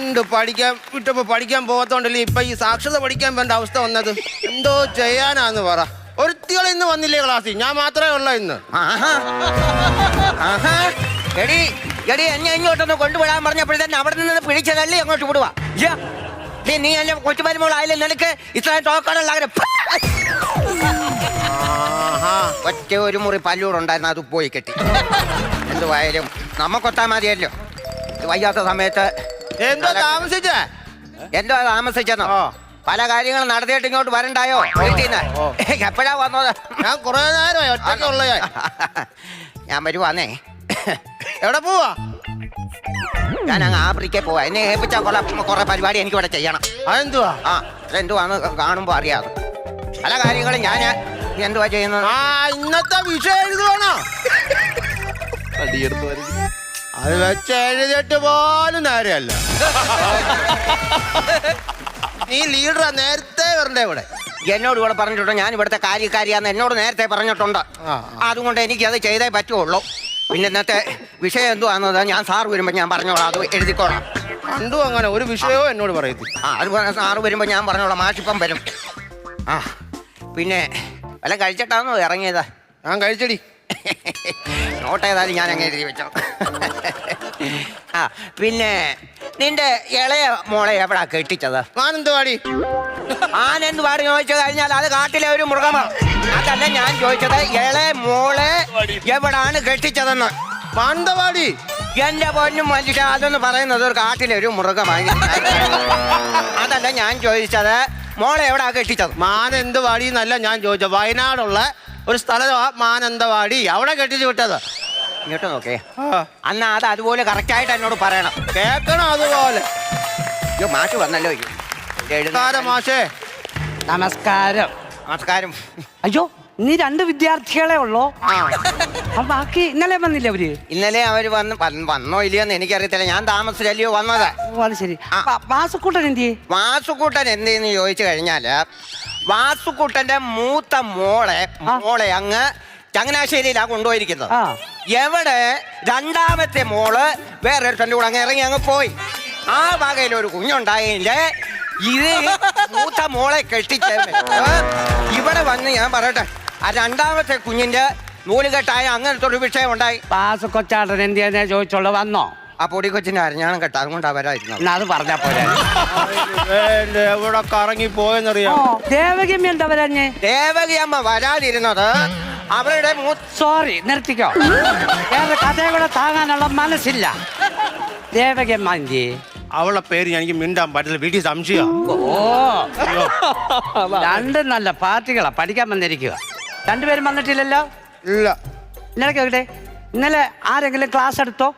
പണ്ട് പഠിക്കാൻ വിട്ടപ്പോ പഠിക്കാൻ പോകത്തോണ്ടല്ലേ ഇപ്പൊ ഈ സാക്ഷരത പഠിക്കാൻ വേണ്ട അവസ്ഥ വന്നത്. എന്തോ ചെയ്യാനാന്ന് പറ. ഒരുത്തികൾ ഇന്ന് വന്നില്ലേ ക്ലാസ്സിൽ? ഞാൻ മാത്രമേ ഉള്ളൂ ഇന്ന്. എടി എടി എന്നെ ഇങ്ങോട്ടൊന്ന് കൊണ്ടുവിടാൻ പറഞ്ഞപ്പോഴത്തന്നെ അവിടെ നിന്ന് പിടിച്ച തള്ളി അങ്ങോട്ട് വിടുവാ. നീ എന്നെ കൊച്ചുമരുമോളായാലും നിനക്ക് ഇത്രയും ടോക്കണുള്ള ഒറ്റ ഒരു മുറി പല്ലൂടുണ്ടായിരുന്നു, അത് പോയി കെട്ടി. എന്തുവായാലും നമുക്കൊത്താ മതിയല്ലോ. വയ്യാത്ത സമയത്ത് എന്തോ താമസിച്ചേ? എന്തോ താമസിച്ചെന്നോ? പല കാര്യങ്ങളും നടത്തിയിട്ട് ഇങ്ങോട്ട് വരണ്ടായോ വീട്ടിൽ നിന്ന്? എപ്പോഴാ വന്നത്? ഞാൻ കുറെ നേരമായി ഒറ്റയ്ക്കുള്ള. ഞാൻ വരുവാന്നേ. എവിടെ പോവാ? ഞാൻ അങ്ങ് ആഫ്രിക്കയിൽ പോവാ. എന്നെ ഏൽപ്പിച്ച കുറെ പരിപാടി എനിക്ക് ഇവിടെ ചെയ്യണം. അതെന്തുവാ? അതെന്തുവാന്ന് കാണുമ്പോ അറിയാതെ പല കാര്യങ്ങളും ഞാൻ എന്തുവാ ചെയ്യുന്നത്. ഇന്നത്തെ വിഷയം എഴുതുവാണോ? അത് വെച്ച് എഴുതിയിട്ട് പോലും നേരെയല്ല. നീ ലീഡറാ, നേരത്തെ വരണ്ടേ ഇവിടെ? എന്നോട് ഇവിടെ പറഞ്ഞിട്ടുണ്ട് ഞാൻ ഇവിടുത്തെ കാര്യക്കാരിയാന്ന് എന്നോട് നേരത്തെ പറഞ്ഞിട്ടുണ്ട്. അതുകൊണ്ട് എനിക്കത് ചെയ്തേ പറ്റുള്ളൂ. പിന്നെ ഇന്നത്തെ വിഷയം എന്തുവാന്നത് ഞാൻ സാർ വരുമ്പോൾ ഞാൻ പറഞ്ഞോളാം, അത് എഴുതിക്കോളാം. കണ്ടു അങ്ങനെ ഒരു വിഷയവും എന്നോട് പറയത്തില്ല. അത് സാറ് വരുമ്പോൾ ഞാൻ പറഞ്ഞോളാം, മാഷിപ്പം വരും. പിന്നെ വല്ല കഴിച്ചിട്ടാണോ ഇറങ്ങിയതാ? ഞാൻ കഴിച്ചടി. നോട്ട് ഏതായാലും ഞാൻ അങ്ങനെ എഴുതി വെച്ചോ. പിന്നെ നിന്റെ ഇളയ മോളെ എവിടാ കെട്ടിച്ചത്? മാനന്തവാടി. ആനെന്തുപാട് ചോദിച്ചു കഴിഞ്ഞാൽ അത് കാട്ടിലെ ഒരു മൃഗമാണ്. അതല്ല ഞാൻ ചോദിച്ചത്, ഇളയ മോളെ എവിടാണ് കെട്ടിച്ചതെന്ന്. മാനന്തവാടി. എന്റെ പൊന്നും മനുഷ്യ, അതെന്ന് പറയുന്നത് ഒരു കാട്ടിലെ ഒരു മൃഗമായി. അതല്ല ഞാൻ ചോദിച്ചത്, മോളെ എവിടാ കെട്ടിച്ചത്? മാനന്തവാടി എന്നല്ല ഞാൻ ചോദിച്ചത്, വയനാടുള്ള ഒരു സ്ഥലമാ മാനന്തവാടി. അവിടെ കെട്ടിച്ചു വിട്ടത്. ഇങ്ങോട്ട് നോക്കേ. അന്നാ അത് അതുപോലെ കറക്റ്റായിട്ട് എന്നോട് പറയണം. കേൾക്കണം അതുപോലെ. മാഷ് വന്നല്ലോ. മാഷേ നമസ്കാരം. നമസ്കാരം. അയ്യോ, നീ 2 വിദ്യാർത്ഥികളെ ഉള്ളോ? ബാക്കി ഇന്നലെ വന്നില്ലേ അവര്? ഇന്നലെ അവര് വന്നോ ഇല്ലയോന്ന് എനിക്കറിയത്തില്ല. ഞാൻ താമസിച്ചല്ലയോ വന്നത്. ഓ അത് ശരി. വാസുക്കൂട്ടൻ എന്തിയെ? വാസുക്കൂട്ടൻ എന്തെന്ന് ചോദിച്ചു കഴിഞ്ഞാല്, വാസുക്കൂട്ടന്റെ മൂത്ത മോളെ അങ്ങ് ചങ്ങനാശ്ശേരിയിലാ കൊണ്ടുപോയിരിക്കുന്നത്. എവിടെ രണ്ടാമത്തെ മോള് വേറൊരുത്തൻ്റെ കൂടെ അങ്ങ് ഇറങ്ങി അങ്ങ് പോയി. ആ വകയിൽ ഒരു കുഞ്ഞുണ്ടായതിന്റെ ഇത് മൂത്ത മോളെ കെട്ടിച്ച് ഇവിടെ വന്ന് ഞാൻ പറയട്ടെ, ആ രണ്ടാമത്തെ കുഞ്ഞിന്റെ നൂലുകെട്ടായ അങ്ങനത്തെ ഒരു വിഷയം ഉണ്ടായി. വാസുക്കൊച്ചാട്ടൻ എന്തിയാ ചോദിച്ചോളൂ, വന്നോ? ആ പൊടി കൊച്ചിന്റെ അരഞ്ഞാണം കെട്ട അതുകൊണ്ട് അവരായിരുന്നു. അത് പറഞ്ഞാ പോലെ. എവിടെ കറങ്ങി പോയെന്നറിയാം. ദേവകിയമ്മ എന്താ വരാഞ്ഞേ? ദേവകിയമ്മ വരാതിരുന്നത് അവരുടെ സോറി, നിർത്തിക്കോ. വേറെ കഥയെ കൂടെ താങ്ങാനുള്ള മനസ്സില്ല. ദേവകിയമ്മ എന്തി? അവളുടെ പേര് എനിക്ക് മിണ്ടാൻ പറ്റില്ല, വീട്ടിൽ സംശയം. രണ്ടും നല്ല പാർട്ടികളാ, പഠിക്കാൻ വന്നിരിക്കുക. 2 പേരും വന്നിട്ടില്ലല്ലോ? ഇല്ല. ഇന്നലെ കേട്ടെ, ഇന്നലെ ആരെങ്കിലും ക്ലാസ് എടുത്തോ?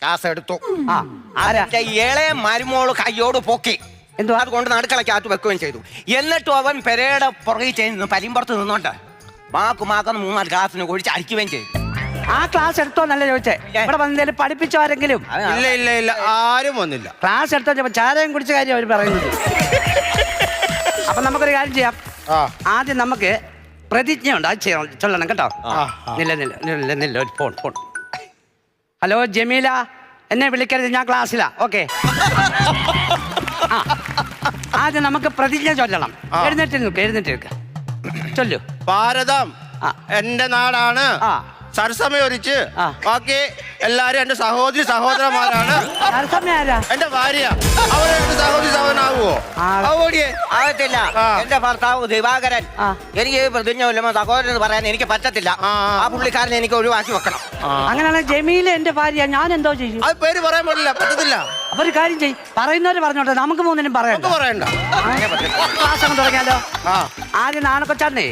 ക്ലാസ് എടുത്തു. ആരാ? ഇളയ മരുമോള് കയ്യോട് പൊക്കി. എന്തുവാ? അതുകൊണ്ട് നടുക്കളക്കകത്ത് വെക്കുകയും ചെയ്തു. എന്നിട്ടും അവൻ പെരയുടെ പുറകെ ചെയ്യുന്നു, പരിമ്പുറത്ത് നിന്നോണ്ട് മാക്കുന്ന 3-4 ക്ലാസ്സിന് കുഴിച്ച് അടിക്കുകയും ചെയ്തു. ആ ക്ലാസ് എടുത്തോന്നല്ല ചോദിച്ചേ, ഇവിടെ വന്നേലും പഠിപ്പിച്ചോ ആരെങ്കിലും? ഇല്ല ഇല്ല ഇല്ല, ആരും വന്നില്ല. ക്ലാസ് എടുത്തോ ചാരയും കുടിച്ച കാര്യം അവർ പറയുന്നത്. അപ്പൊ നമുക്കൊരു കാര്യം ചെയ്യാം. ആദ്യം നമുക്ക് പ്രതിജ്ഞ ഉണ്ട്, അത് ചൊല്ലണം കേട്ടോ. നില്ല ഒരു ഫോൺ. ഹലോ ജമീല, എന്നെ വിളിക്കരുത്, ഞാൻ ക്ലാസ്സിലാ. ഓക്കെ. ആദ്യം നമുക്ക് പ്രതിജ്ഞ ചൊല്ലണം. എഴുന്നേറ്റ് ചൊല്ലു. ഭാരതം എന്റെ നാടാണ്. സരസമയൊരിച്ച് ബാക്കി എല്ലാരും എന്റെ സഹോദരന്മാരാണ്. എന്റെ ഭാര്യ അവരെ സഹോദരി സഹോദരനാകുവോ? ആകത്തില്ല. എന്റെ ഭർത്താവ് ദിവാകരൻ. എനിക്ക് പ്രതിജ്ഞ സഹോദരൻ പറയാൻ എനിക്ക് പറ്റത്തില്ല. ആ പുള്ളിക്കാരനെ എനിക്ക് ഒഴിവാക്കി വെക്കണം. അങ്ങനെയാണ് ജമീല എന്റെ ഭാര്യ. ഞാൻ എന്തോ ചെയ്യും? അത് പേര് പറയാൻ പറ്റില്ല, പറ്റത്തില്ല. അപ്പൊ ഒരു കാര്യം ചെയ്യും, പറയുന്നവര് പറഞ്ഞോട്ടെ, നമുക്ക് 3-നും പറയണ്ട. ക്ലാസ് അങ്ങ് തുടങ്ങിയാലോ? ആദ്യം നാണക്കൊച്ചാണേ,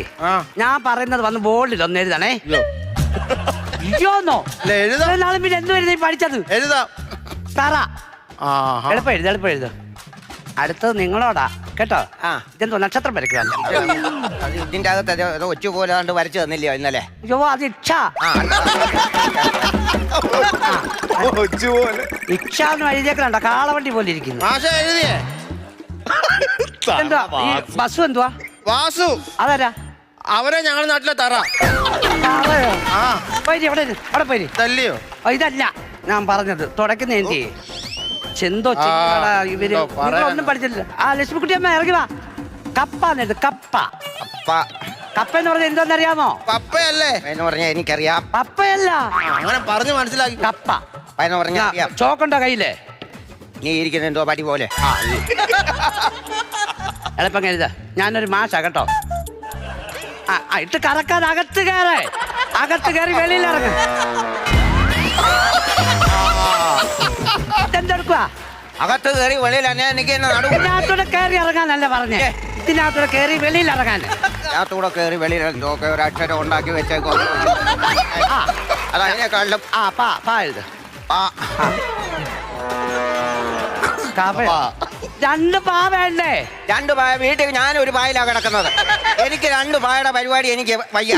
ഞാൻ പറയുന്നത് വന്ന് ബോർഡിൽ ഒന്ന് എഴുതണേ. നാളെ പിന്നെ എന്ത് വരുന്ന പഠിച്ചത്? എഴുതാം. എളുപ്പം എഴുത. അടുത്തത് നിങ്ങളോടാ കേട്ടോ. ഇതെന്തോ നക്ഷത്രം വരയ്ക്കുവാൻ? ഇതിന്റെ അകത്ത് ഒച്ചു പോലെ വരച്ചു തന്നില്ലയോ ഇന്നലെ? അയ്യോ, അത് ഇച്ഛ. ഇച്ഛ എന്ന് എഴുതിയേക്കണ്ട, കാളവണ്ടി പോലെ ഇരിക്കുന്നു. ബസ്സു എന്തുവാ? വാസു. അതാരാ? അവരെ ഞങ്ങളുടെ നാട്ടിലെ തറ. അവിടെ പോയി തല്ലിയോ? ഇതല്ല ഞാൻ പറഞ്ഞത്. തുടക്കുന്ന എന്തി ചെന്തോ ചിങ്ങാടാ ഇവര് എന്തോ പറയാനാ. നിങ്ങളൊന്നും പഠിച്ചിട്ടില്ല. ആ ലക്ഷ്മിക്കുട്ടി അമ്മ ഇറങ്ങി വാ. കപ്പ എന്നത് കപ്പ. കപ്പ എന്ന് പറഞ്ഞാൽ എന്തോന്നറിയാമോ? പപ്പയല്ലേ എന്ന് പറഞ്ഞാൽ എനിക്കറിയാം. പപ്പയല്ല, അങ്ങനെ പറഞ്ഞു മനസ്സിലാക്കി. കപ്പ. എന്ന് പറഞ്ഞാൽ അറിയാം. ചോക്കുണ്ടോ കയ്യില്? നീ ഇരിക്കുന്ന എന്തോ പടി പോലെ. എളുപ്പം കരുത. ഞാനൊരു മാഷ കേട്ടോ. ഇട്ട് കറക്കാതെ അകത്ത് കയറേ. അകത്ത് കയറി വെളിയിൽ ഇറങ്ങ. ഇതെന്തെടുക്കുവാ? അകത്ത് കയറി വെളിയിൽ എനിക്ക് ഇതിനകത്തൂടെ കയറി ഇറങ്ങാനല്ല പറഞ്ഞേ, ഇതിനകത്തൂടെ കയറി വെളിയിൽ ഇറങ്ങാൻ. അതിനകത്തൂടെ കയറി വെളിയിൽ എന്തോക്കെ ഒരു അക്ഷരം ഉണ്ടാക്കി വെച്ചേക്കോ. അതതിനേക്കാളും എഴുത്. രണ്ട് പാ വേണ്ടേ? രണ്ട് പായ വീട്ടിൽ ഞാനൊരു പായലാണ് കിടക്കുന്നത്. എനിക്ക് രണ്ട് പായയുടെ പരിപാടി എനിക്ക് വയ്യ.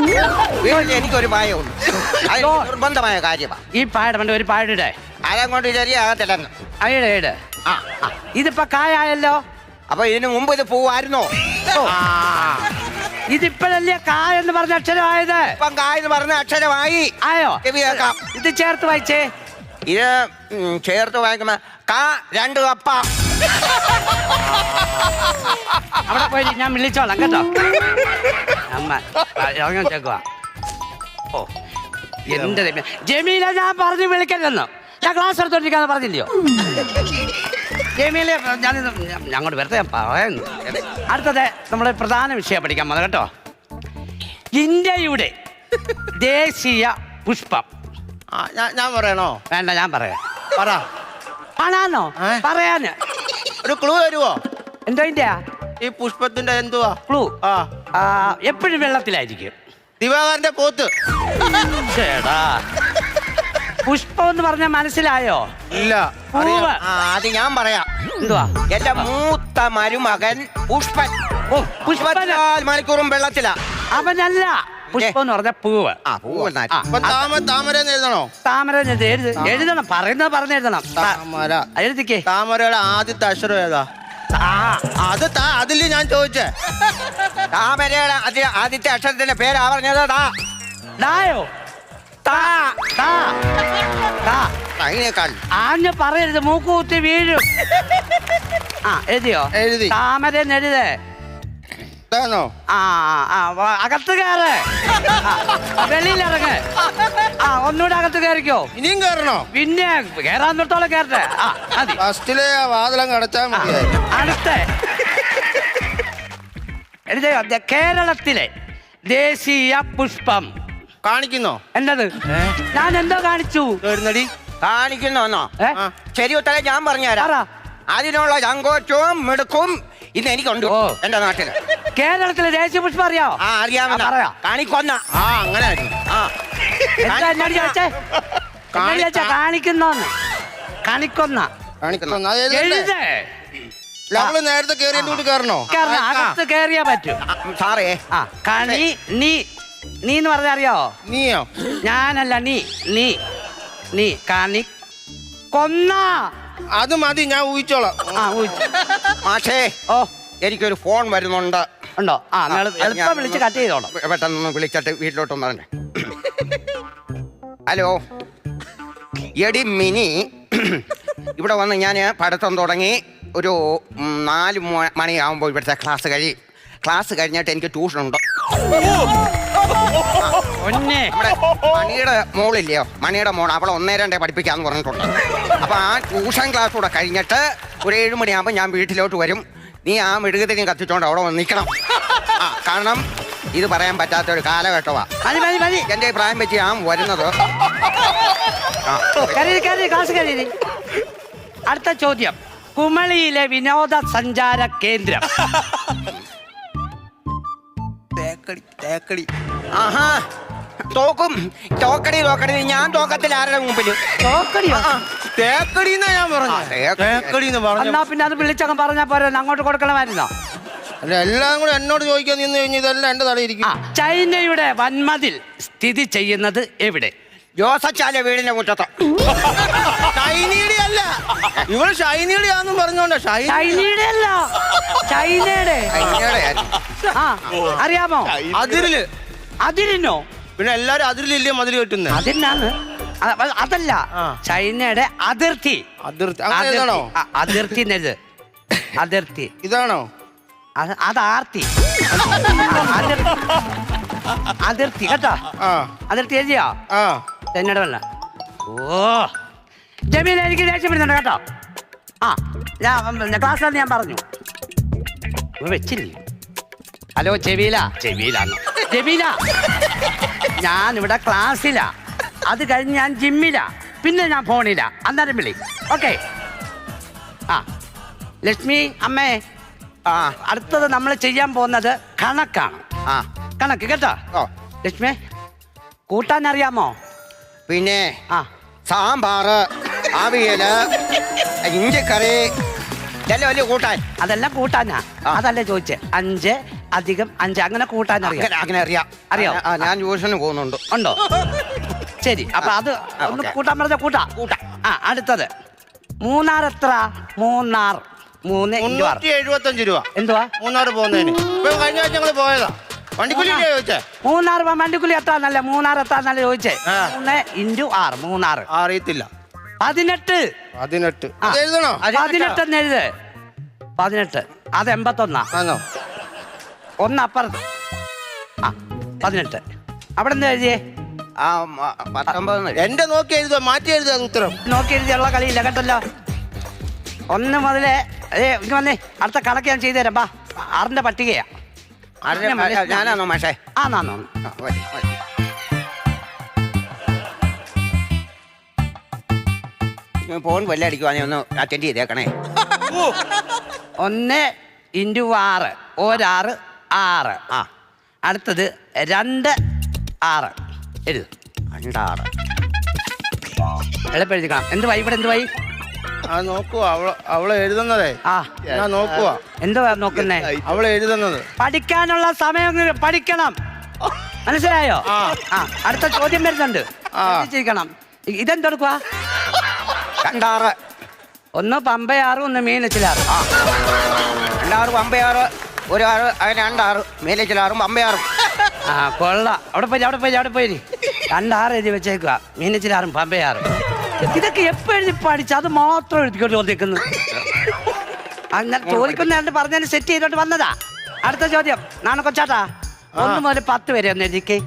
വീട്ടിൽ എനിക്കൊരു പായ ഉണ്ട്. അത് നിർബന്ധമായ കാര്യമാണ്. ഈ പായുടെ വേണ്ട ഒരു പായുടെ അതങ്ങോട്ട് ശരിയാകത്തില്ലെന്ന്. അയ്യടെ ഇതിപ്പോ കായായല്ലോ. അപ്പൊ ഇതിനു മുമ്പ് ഇത് പൂവായിരുന്നോ? ഇതിപ്പോഴല്ലേ കായ എന്ന് പറഞ്ഞ അക്ഷരമായത്. ഇപ്പം കായ എന്ന് പറഞ്ഞ അക്ഷരമായി. ആയോ? കേൾക്കാം. ഇത് ചേർത്ത് വായിച്ചേ. ഇത് ചേർത്ത് വായിക്കുമ്പോ കാ രണ്ട് കപ്പ. അവിടെ പോയി ഞാൻ വിളിച്ചോളാം കേട്ടോ. അമ്മ ഇറങ്ങാൻ ചേക്കുവാ. ഓ എന്റെ ജമീല, ഞാൻ പറഞ്ഞു വിളിക്കരുതെന്ന്. ഞാൻ ക്ലാസ് എടുത്തോണ്ടിരിക്കാന്ന് പറഞ്ഞില്ലയോ? ജമീല, ഞങ്ങോട്ട് വെറുതെ ഞാൻ പറയുന്നു. അടുത്തത് നമ്മുടെ പ്രധാന വിഷയം പഠിക്കാൻ വന്നത് കേട്ടോ. ഇന്ത്യയുടെ ദേശീയ പുഷ്പം. ഞാൻ പറയണോ? വേണ്ട, ഞാൻ പറയാം. പറ. ആണാന്നോ പറയാന്? ഒരു ക്ലൂ തരുവോ? എന്തോ ഇന്ത്യ ഈ പുഷ്പത്തിന്റെ എന്തുവാ ക്ലൂ? ആ എപ്പോഴും വെള്ളത്തിലായിരിക്കും. ദിവാകരന്റെ പോത്ത്. ചേടാ, പുഷ്പം എന്ന് പറഞ്ഞാൽ മനസ്സിലായോ? ഇല്ല. പൂവ്. അത് ഞാൻ പറയാം. എന്തുവാ? എന്റെ മൂത്ത മരുമകൻ പുഷ്പൻ. ഓ, പുഷ്പൻ. 24 മണിക്കൂറും വെള്ളത്തിലാ. അവനല്ല, പുഷ്പം എന്ന് പറഞ്ഞ പൂവ്. പൂവ്. അപ്പൊ താമര എഴുതണോ? താമര എഴുതണം. പറയുന്നത് പറഞ്ഞെഴുതണം. താമര. എഴുതിക്കേ. താമരയുടെ ആദ്യത്തെ അക്ഷരം ഏതാ? അതില് ഞാൻ ചോദിച്ചേ. താമരയുടെ ആദ്യത്തെ അക്ഷരത്തിന്റെ പേരാ പറഞ്ഞത്. ഡായോ? അതിനേക്കാൾ ആഞ്ഞ് പറയരുത്, മൂക്കുകുത്തി വീഴും. എഴുതിയോ? എഴുതി. താമരന്ന് എഴുതേ. ഇതാണോ? അകത്ത് കയറ്. വെളിയിലിറങ്ങ്. ഒന്നുകൂടെ അകത്ത് കയറിക്കോ. ഇനിയും കയറണോ? പിന്നെ കേറാൻ തൊട്ടോളം കയറട്ടെ. മതി. ഫസ്റ്റിലെ വാതിലം കടച്ചാൽ മതി. അടുത്ത എഴുതിയോ? കേരളത്തിലെ ദേശീയ പുഷ്പം കാണിക്കുന്നോ? എന്നത് ഞാൻ എന്തോ കാണിച്ചു. കാണിക്കുന്നോ? ശരി, ഉത്തരം ഞാൻ പറഞ്ഞുതരാം. അതിനുള്ള ചങ്കോച്ചവും മിടുക്കും ഇന്ന് എനിക്കുണ്ട് എന്റെ നാട്ടില്. കേരളത്തിലെ ദേശീയ പുഷ്പം അറിയോ? അറിയാമെന്ന് പറയാ. കാണിക്കൊന്ന. അങ്ങനെ കാണിക്കുന്നോന്ന്. കാണിക്കൊന്ന എഴുതേ. നമ്മള് നേരത്തെ കേറിയിട്ട് കയറണോ? അകത്ത് കേറിയാ പറ്റും സാറേ. കണി നീ എന്ന് പറഞ്ഞ അറിയോ? നീയോ? ഞാനല്ല, നീ കണി കൊന്ന. അത് മതി, ഞാൻ ഊഹിച്ചോളാം. മാഷേ, എനിക്കൊരു ഫോൺ വരുന്നുണ്ട്. ഉണ്ടോ? എളുപ്പം വിളിച്ച് കട്ട് ചെയ്തോളാം. പെട്ടെന്ന് വിളിച്ചിട്ട് വീട്ടിലോട്ടൊന്ന് പറഞ്ഞേ. ഹലോ, എടി മിനി, ഇവിടെ വന്ന് ഞാൻ പഠിത്തം തുടങ്ങി. ഒരു 4 മണിയാകുമ്പോൾ ഇവിടുത്തെ ക്ലാസ് കഴിഞ്ഞിട്ട് എനിക്ക് ട്യൂഷനുണ്ട്. നമ്മുടെ മണിയുടെ മോളില്ലയോ, മണിയുടെ മോൾ, അവളെ 1-2 പഠിപ്പിക്കാന്ന് പറഞ്ഞിട്ടുണ്ട്. അപ്പൊ ആ ട്യൂഷൻ ക്ലാസ് കൂടെ കഴിഞ്ഞിട്ട് ഒരു 7 മണിയാകുമ്പോൾ ഞാൻ വീട്ടിലോട്ട് വരും. നീ ആ മെഴുകുതിരിയും കത്തിച്ചോണ്ട് അവിടെ വന്ന് നിൽക്കണം. കാരണം ഇത് പറയാൻ പറ്റാത്ത ഒരു കാലഘട്ടമാണ്. എന്റെ പ്രായം വെച്ച് ഞാൻ വരുന്നത്. അടുത്ത ചോദ്യം. കുമളിയിലെ വിനോദസഞ്ചാര കേന്ദ്രം. തേക്കടി. ആഹാ, തോക്കടി ഞാൻ തോക്കത്തിൽ ആരുടെ മുമ്പിൽ? തേക്കടി എന്നാ ഞാൻ പറഞ്ഞു. എന്നാ പിന്നെ അത് വിളിച്ചങ്ങ് പറഞ്ഞാ പോരെ, അങ്ങോട്ട് കൊടുക്കണമായിരുന്നോ? എല്ലാം കൂടെ എന്നോട് ചോദിക്കാൻ നിന്ന് കഴിഞ്ഞാൽ ഇതെല്ലാം എന്റെ തലയിരിക്കും. ചൈനയുടെ വൻമതിൽ സ്ഥിതി ചെയ്യുന്നത് എവിടെ? ജോസച്ചാലെ വീടിന്റെ മുറ്റത്ത്. ഷൈനിയുടെ അല്ല, ഇവള് ഷൈനിയുടെ ആണെന്നും പറഞ്ഞോണ്ട. ചൈനയുടെ അല്ല, ചൈനയുടെ. അറിയാമോ? അതിരില്. അതിരിനോ? പിന്നെ എല്ലാരും അതിരില്ലേ മതിൽ കെട്ടുന്നത്? അതിനാണ് അതല്ല, ചൈനയുടെ അതിർത്തി. അങ്ങനെയാണോ? അതിർത്തി എന്നത് അതിർത്തി. ഇതാണോ? അത് ആർത്തി. അതിർത്തി കേട്ടോ. അതിർത്തി എഴുതിയോ? എന്നോട് വല്ല. ഓ ജമീല, എനിക്ക് ദേഷ്യം വരുന്നുണ്ട് കേട്ടോ. ഞാൻ ക്ലാസ്സിൽ ഞാൻ പറഞ്ഞു വെച്ചില്ലേ. ഹലോ ചെവിയില, ജമീല, ഞാനിവിടെ ക്ലാസ്സിലാ. അത് കഴിഞ്ഞ് ഞാൻ ജിമ്മിലാ. പിന്നെ ഞാൻ ഫോണില. അന്നേരം വിളി. ഓക്കെ. ലക്ഷ്മി അമ്മേ, അടുത്തത് നമ്മൾ ചെയ്യാൻ പോകുന്നത് കണക്കാണ്. കണക്ക് കേട്ടോ. ലക്ഷ്മി, കൂട്ടാൻ അറിയാമോ? പിന്നെ സാമ്പാറ്, അവിയല്, ഇഞ്ചിക്കറി, ഇതെല്ലാം വലിയ കൂട്ടാൻ. അതെല്ലാം കൂട്ടാനാ. അതല്ലേ ചോദിച്ചേ. 5 + 5 അങ്ങനെ കൂട്ടാൻ അറിയാം. അങ്ങനെ അറിയാം. ഞാൻ ട്യൂഷന് പോകുന്നുണ്ട്. ഉണ്ടോ? ശരി, അപ്പൊ അത് ഒന്ന് കൂട്ടാൻ പറഞ്ഞ കൂട്ടാ. അടുത്തത് മൂന്നാർ എത്ര? മൂന്നാർ 375 രൂപ. എന്തുവാ? മൂന്നാർ പോകുന്നതിന് കഴിഞ്ഞ ആഴ്ച ഞങ്ങള് പോയതാ. വണ്ടിക്കൂലി ചോദിച്ചേ. മൂന്നാർ വണ്ടിക്കൂലി എത്താന്നല്ലേ? മൂന്നാർ എത്താന്നല്ലേ ചോദിച്ചേ? 3 × 6 മൂന്നാർ. അറിയത്തില്ല. 18 എഴുതണോ? 18 എന്ന് എഴുത്. 18 അത് 81. ഒന്ന് അപ്പുറത്ത്. 18 അവിടെ എന്താ എഴുതിയേ? 19. എന്റെ നോക്കി എഴുതുക, മാറ്റി എഴുതുക. ഉത്തരം നോക്കി എഴുതിയുള്ള കളിയില്ല കേട്ടല്ലോ. 1 മുതലേ ഇങ്ങ് വന്നേ. അടുത്ത കണക്ക് ഞാൻ ചെയ്തു തരാം. 6ന്റെ പട്ടികയാ. ഞാനാണോ മാഷേ? ആന്നാന്നോ. ഫോൺ വല്ല അടിക്കുവാണെ ഒന്ന് അറ്റൻഡ് ചെയ്തേക്കണേ. 1 × 6 1 6. അടുത്തത് 2 6 എഴുതു. 2 6 എളുപ്പം എഴുതിക്കണം. എന്തുവായി ഇവിടെ? എന്തുവായി? നോക്കുവാ അവള് എഴുതുന്നതേ. ഞാൻ നോക്കുവാ. എന്തുവാ നോക്കുന്നേ? അവള് എഴുതുന്നത്. പഠിക്കാനുള്ള സമയം പഠിക്കണം. മനസ്സിലായോ? അടുത്ത ചോദ്യം വരുന്നുണ്ട്. ശ്രദ്ധിച്ചിരിക്കണം. ഇതെന്തെടുക്കുവാ? 2 6. 1 പമ്പയാറ്, 1 മീനച്ചിലാറ്. 2 6 പമ്പയാറ്, 1 6 അങ്ങനെ 2 6 മീനച്ചിലാറും പമ്പയാറും. കൊള്ളാം. അവിടെ പോയി 2 6 എഴുതി വെച്ചേക്കുക. മീനച്ചിലാറും പമ്പയാറും. ഇതൊക്കെ എപ്പോ എഴുതി പഠിച്ചു? അത് മാത്രം എഴുതിക്കൊണ്ട് വന്നേക്കുന്നു. അങ്ങനെ ചോദിക്കുന്ന പറഞ്ഞതിന് സെറ്റ് ചെയ്തോണ്ട് വന്നതാ. അടുത്ത ചോദ്യം നാണ കൊച്ചാട്ടാ. 1 മുതൽ 10 വരെ ഒന്ന് എഴുതിക്കേ.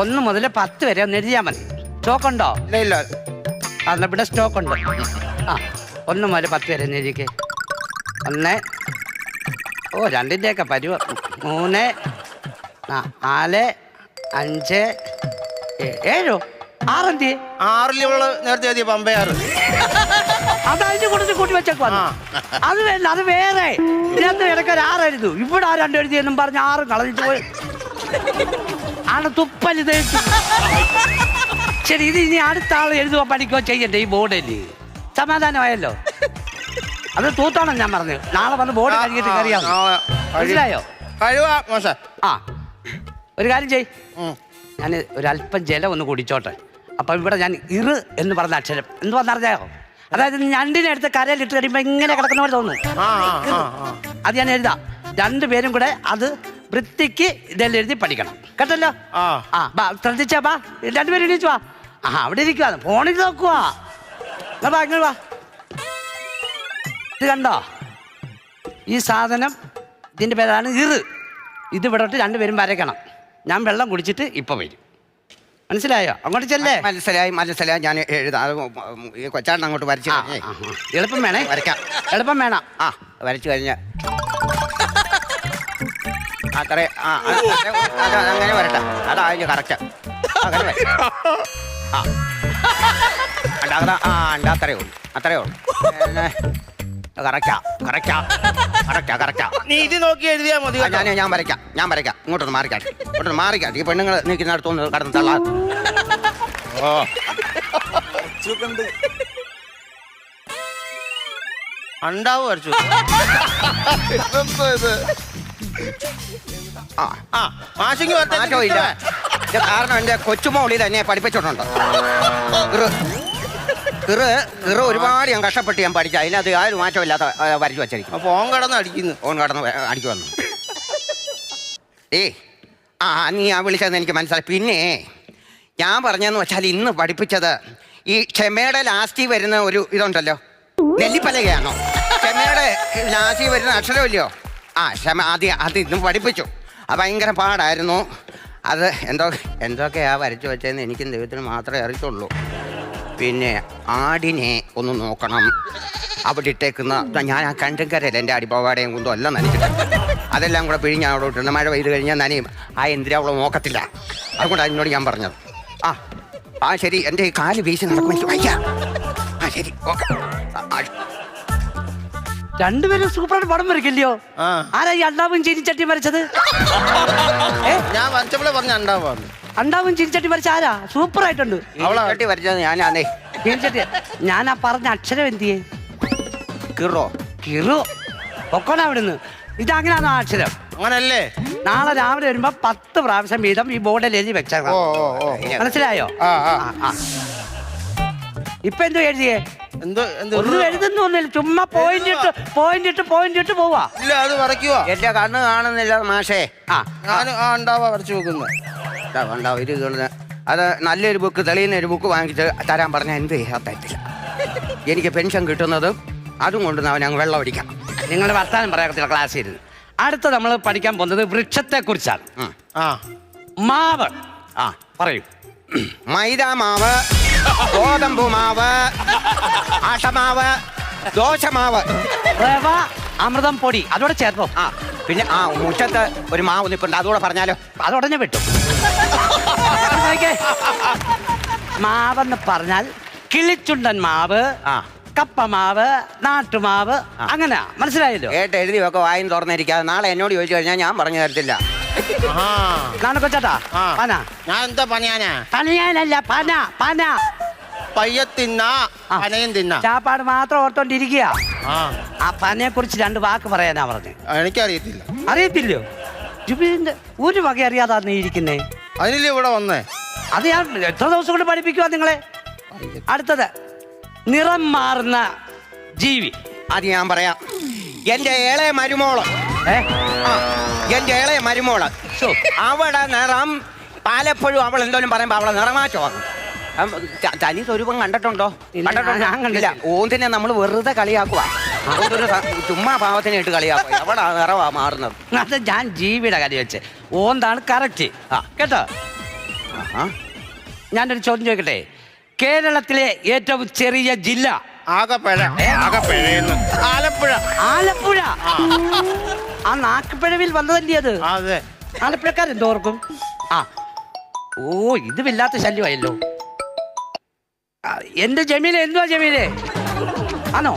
1 മുതൽ 10 വരെ ഒന്ന് എഴുതിയാ മതി. സ്റ്റോക്ക് ഉണ്ടോ? ഇല്ല. ഇവിടെ സ്റ്റോക്ക് ഉണ്ട്. 1 മുതൽ 10 വരെ ഒന്ന് എഴുതിക്കേ. 1 2ന്റെയൊക്കെ പരുവ. 3 4 5 7 6 എന്തി? 6 നേരത്തെ എഴുതിയ പമ്പയാറ്. അതതിന് കൊടുത്ത് കൂട്ടി വെച്ചേക്കുവാ. അത് വേണ്ട, അത് വേറെ. ഇതിനകത്ത് ഇടയ്ക്ക് 6 എഴുതു. ഇവിടെ 2 എഴുതിയെന്നും പറഞ്ഞ് 6 കളഞ്ഞിട്ട് പോയി. തുപ്പല് തേച്ചു. ശരി, ഇത് ഇനി അടുത്ത ആൾ എഴുതുക പഠിക്കുകയോ ചെയ്യണ്ടേ ഈ ബോർഡിൽ? സമാധാനമായല്ലോ. അത് തൂത്തോണം ഞാൻ പറഞ്ഞു. നാളെ വന്ന് ബോർഡ് കഴുകിയിട്ട് കറിയാം. മനസ്സിലായോ? ഒരു കാര്യം ചെയ്. ഞാൻ ഒരല്പം ജലം ഒന്ന് കുടിച്ചോട്ടെ. അപ്പം ഇവിടെ ഞാൻ ഇറ് എന്ന് പറഞ്ഞ അക്ഷരം എന്തുവാന്നറിയാമോ? അതായത് ഞണ്ടിനെ എടുത്ത് കരയിലിട്ട് കഴിയുമ്പോൾ ഇങ്ങനെ കിടക്കുന്ന പോലെ തോന്നുന്നു. അത് ഞാൻ എഴുതാം. 2 പേരും കൂടെ അത് വൃത്തിക്ക് ഇതെല്ലാം എഴുതി പഠിക്കണം. കേട്ടല്ലോ? ശ്രദ്ധിച്ചാ. 2 പേരും എണീച്ചു വാ. അവിടെ ഇരിക്കുവാ. ഫോണിൽ നോക്കുവാ. ഇങ്ങോട്ട് വാ. ഇത് കണ്ടോ? ഈ സാധനം ഇതിൻ്റെ പേരാണ് ഇറ്. ഇത് ഇവിടോട്ട് 2 പേരും വരയ്ക്കണം. ഞാൻ വെള്ളം കുടിച്ചിട്ട് ഇപ്പൊ വരും. മനസ്സിലായോ? അങ്ങോട്ട് ചെല്ലേ. മനസ്സിലായി. ഞാൻ എഴുതാം. ഈ കൊച്ചാട്ടൻ അങ്ങോട്ട് വരച്ചു. എളുപ്പം വേണേ. വരയ്ക്കാം. എളുപ്പം വേണം. വരച്ചു കഴിഞ്ഞ അത്രേ. അങ്ങനെ വരട്ടെ. അതാ കറക്റ്റ്. അങ്ങനെ അത്രേ ഉള്ളൂ. നീ ഇത് നോക്കി എഴുതിയാ മതി. ഞാൻ വരയ്ക്കാം. ഇങ്ങോട്ടൊന്ന് മാറിക്കാട്ടെ. ഈ പെണ്ണുങ്ങൾ നിൽക്കുന്നിടത്തൊന്ന് കടന്ന് തള്ളാ. അണ്ടാവ് വരച്ചു. മാറ്റോ ഇല്ല. ഇത് കാരണം എന്റെ കൊച്ചുമോളി തന്നെ പഠിപ്പിച്ചിട്ടുണ്ട്. ഒരുപാട് ഞാൻ കഷ്ടപ്പെട്ട് ഞാൻ പഠിച്ച. അതിനകത്ത് ആ ഒരു മാറ്റം ഇല്ലാത്ത വരച്ചു വച്ചിരിക്കും. ഫോൺ കടന്ന് അടിക്കുവന്നു. നീ വിളിച്ചതെന്ന് എനിക്ക് മനസ്സിലായി. പിന്നെ ഞാൻ പറഞ്ഞെന്ന് വെച്ചാൽ ഇന്ന് പഠിപ്പിച്ചത് ഈ ക്ഷമയുടെ ലാസ്റ്റിൽ വരുന്ന ഒരു ഇതുണ്ടല്ലോ, നെല്ലിപ്പലകയാണോ? ക്ഷമയുടെ ലാസ്റ്റിൽ വരുന്ന അക്ഷരമില്ലയോ? ആ ക്ഷമ, അത് ഇന്നും പഠിപ്പിച്ചു. അത് ഭയങ്കര പാടായിരുന്നു. അത് എന്തൊക്കെയാ വരച്ചു വെച്ചതെന്ന് എനിക്കും ദൈവത്തിന് മാത്രമേ അറിയത്തുള്ളൂ. പിന്നെ ആടിനെ ഒന്ന് നോക്കണം, അവിടെ ഇട്ടേക്കുന്ന ഞാൻ ആ കണ്ടുകരല്ല എൻ്റെ അടിപ്പാവാടയും കുന്തോ എല്ലാം നനച്ചിട്ടുണ്ട്. അതെല്ലാം കൂടെ പിഴിഞ്ഞ് അവിടെ ഇട്ടുണ്ട്. മഴ പെയ്ത് കഴിഞ്ഞാൽ നനയും. ആ എന്തിനാ അവളെ നോക്കത്തില്ല. അതുകൊണ്ട് അതിനോട് ഞാൻ പറഞ്ഞത്. ആ ശരി, എൻ്റെ ഈ കാല് വീശി നടക്കും, എനിക്ക് വയ്യ. ആ ശരി, ഓക്കെ. രണ്ടുപേരും സൂപ്പറായിട്ട് പടം വരയ്ക്കില്ലയോ? ആരാ ഈ അണ്ടാവും ചീനിച്ചട്ടി വരച്ചത്? ഞാൻ വരച്ചപ്പോഴേ പറഞ്ഞ ഉണ്ടാവാണ്. അണ്ടാവും ചീനിച്ചട്ടി വരച്ച ആരാ? സൂപ്പർ ആയിട്ടുണ്ട്. അവളെ വരച്ചത് ഞാനാന്നേ. ചീനിച്ചട്ടി. ഞാനാ പറഞ്ഞ അക്ഷരം എന്തിയേ? കിറോ. കിറു പൊക്കോണ അവിടുന്ന്. ഇതങ്ങനെയാണോ അക്ഷരം? അങ്ങനല്ലേ? നാളെ രാവിലെ വരുമ്പോ 10 പ്രാവശ്യം വീതം ഈ ബോർഡിൽ എഴുതി വെച്ചേക്കണം. മനസ്സിലായോ? ഇപ്പൊ എന്തോ എഴുതിയേ? ഒന്നും എഴുതുന്നൊന്നുമില്ല, ചുമ്മാ പോയിന്റ് ഇട്ട് പോവാ. ഇല്ല, അത് വരയ്ക്കുവാ. എന്റെ കണ്ണ് കാണുന്നില്ല മാഷേ. ഞാൻ ഉണ്ടാവാ വരച്ചു വെക്കുന്നത്. ഉണ്ടാവും ഇത് കാണുന്നത്. അത് നല്ലൊരു ബുക്ക്, തെളിയുന്ന ഒരു ബുക്ക് വാങ്ങിച്ച് തരാൻ പറഞ്ഞാൽ എന്ത് ചെയ്യാൻ പറ്റില്ല. എനിക്ക് പെൻഷൻ കിട്ടുന്നത് അതും കൊണ്ട് അവൻ അങ്ങ് വെള്ളം അടിക്കാം. നിങ്ങളുടെ വർത്താനം പറയാത്തില്ല ക്ലാസ്സിൽ ഇരുന്ന്. അടുത്ത നമ്മൾ പഠിക്കാൻ പോകുന്നത് വൃക്ഷത്തെ കുറിച്ചാണ്. മാവ്. പറയൂ. മൈദാ മാവ്, ഗോതമ്പ് മാവ്, ആട്ടമാവ്, ദോശമാവ്, റവ, അമൃതം പൊടി, അതോടെ ചേർത്തോ. പിന്നെ മുറ്റത്ത് ഒരു മാവ് നിൽപ്പുണ്ട്, അതുകൂടെ പറഞ്ഞാലോ? അതുടനെ വിട്ടു. മാവെന്ന് പറഞ്ഞാൽ കിളിച്ചുണ്ടൻ മാവ്, കപ്പമാവ്, നാട്ടുമാവ്, അങ്ങനെ മനസ്സിലായല്ലോ. എഴുതി വെക്കെ വായും തുറന്നിരിക്കാതെ നാളെ എന്നോട് ചോദിച്ചു കഴിഞ്ഞാൽ ഞാൻ പറഞ്ഞു തരത്തില്ല. കൊച്ചാട്ടാ പന. ഞാൻ എന്താ പനയാനാ? പനയാനല്ല, പന പന. പയ്യ തിന്നാ പനയും തിന്നാ. ചാപ്പാട് മാത്രം ഓർത്തോണ്ടിരിക്കുക. ആ പനയെ കുറിച്ച് 2 വാക്ക് പറയാനാ പറഞ്ഞു. എനിക്കറിയത്തില്ല. അറിയത്തില്ലയോ? ജുബിന്റെ ഒരു വക അറിയാതാ നീ ഇരിക്കുന്നേ. അതിനല്ലേ ഇവിടെ വന്നേ? അത് ഞാൻ എത്ര ദിവസം കൊണ്ട് പഠിപ്പിക്കുവാ നിങ്ങളെ. അടുത്തത് നിറം മാറുന്ന ജീവി. അത് ഞാൻ പറയാം. എന്റെ ഇളയ മരുമോള്, എന്റെ ഇളയ മരുമോള്, അവളുടെ നിറം പലപ്പോഴും അവൾ എന്തോലും പറയുമ്പോ അവളെ നിറമാറ്റമാക്കും. തനി സ്വരൂപം കണ്ടിട്ടുണ്ടോ? കണ്ടില്ല. ഓന്തിനെ നമ്മൾ വെറുതെ കളിയാക്കുക. ചുമ്മാ പാവത്തിനെ ഇട്ട് കളിയാക്കുക. എവിടെ നിറവാ മാറുന്നത്? അത് ഞാൻ ജീവിയുടെ കാര്യം വെച്ച്. ഓന്താണ് കറക്റ്റ് കേട്ടോ. ഞാനൊരു ചോദ്യം ചോദിക്കട്ടെ. കേരളത്തിലെ ഏറ്റവും ചെറിയ ജില്ല? ആലപ്പുഴ. ആലപ്പുഴ. ആ നാക്കുപിഴവിൽ വന്നതല്ലേ അത്? അതെ. ആലപ്പുഴക്കാരെന്തോർക്കും? ഓ ഇത് വല്ലാത്ത ശല്യമായല്ലോ. എന്റെ ജമീലെ എന്തുവാ ജമീലെ? ആണോ?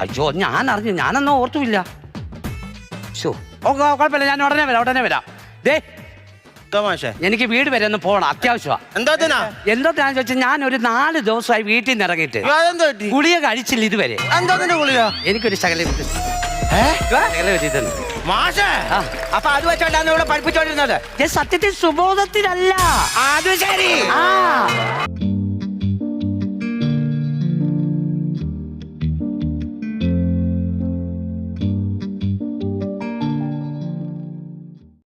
അയ്യോ ഞാൻ അറിഞ്ഞു, ഞാനൊന്നും ഓർത്തുമില്ല. കുഴപ്പമില്ല, ഞാൻ ഉടനെ വരാം. ദേ എനിക്ക് വീട് വരെ ഒന്ന് പോകണം, അത്യാവശ്യമാണ്. എന്തോ ചോദിച്ചാൽ ഞാൻ ഒരു 4 ദിവസമായി വീട്ടിൽ നിന്ന് ഇറങ്ങിയിട്ട് ഗുളിക കഴിച്ചില്ല ഇതുവരെ. എനിക്കൊരു ശകലം അപ്പൊ അത് വെച്ചോണ്ടാണ് ഇവിടെ പഠിപ്പിച്ചോണ്ടിരുന്നത്. സത്യത്തിൽ സുബോധത്തിലല്ല. അത് ശരി.